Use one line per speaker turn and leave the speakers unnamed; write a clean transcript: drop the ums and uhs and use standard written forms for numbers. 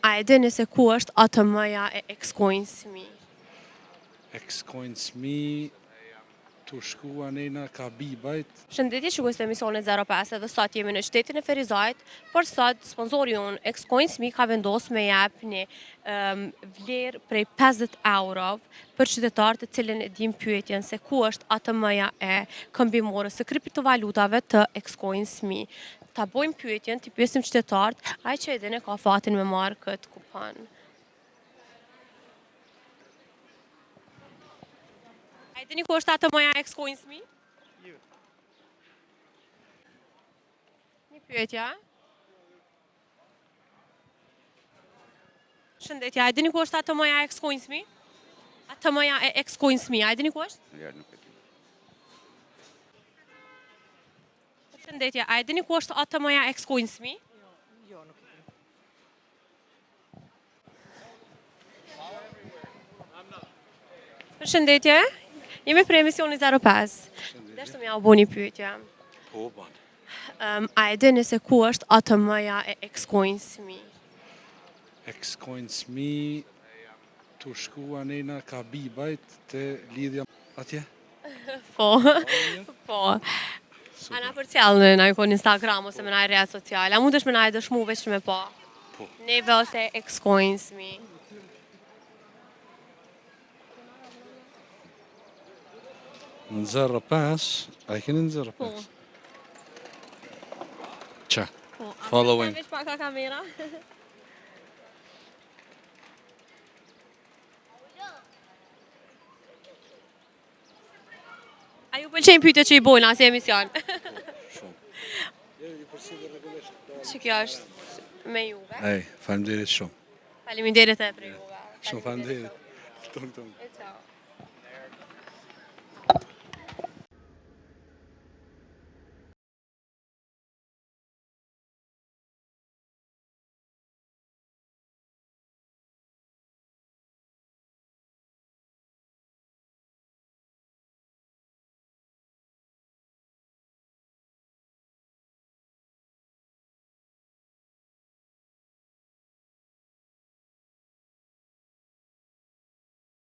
A e dini se ku është ATM-ja e Ekskojnsmi?
Ekskojnsmi të shku anena ka bibajt.
Shëndetje, shikues të emisionit 05 edhe sot jemi në qytetin e Ferizajt, por sot sponsori unë Ekskojnsmi ka vendos me jep një vlerë prej 50 euro për qytetarët e cilin e dim pyetjen se ku është ATM-ja e këmbimorës së kriptovalutave të Ekskojnsmi. Ta bojmë pyetjen, t'i pyesim qytetarët, ai që e dini ka fatin me marrë këtë kupon. A e dini ku është ATM-ja e Ekskojnsmi? Një pyetje, a? Shëndetje, a e dini ku është ATM-ja e Ekskojnsmi? ATM-ja e Ekskojnsmi, a e dini ku është?
Ja, nuk e di.
Shëndetje, a e dini ku është ATM-ja e Ekskojnsmi?
Jo, nuk e di.
Shëndetje, jemi për emisioni 05. Deshtë m'ja u bo një pyetje.
Po, ban.
A e dini se ku është ATM-ja e Ekskojnsmi?
Ekskojnsmi të shku anena ka bibajt të lidhja atje.
Po, po. A na përcjellë në ikon Instagram ose me na rrjetet sociale. A mundesh me na e dëshmu veç me pa?
Po.
Neve ose Ekskojnsmi.
Në 05, a i keni në 05?
Po.
Qa?
Po.
Following.
Veç pa ka kamera. A ju pëlqejnë pyetjet që i bojnë as emision? Që kjo është me juve.
Ej, faleminderit shumë.
Faleminderit e për juve.
Shumë faleminderit. Tonë.
E ciao.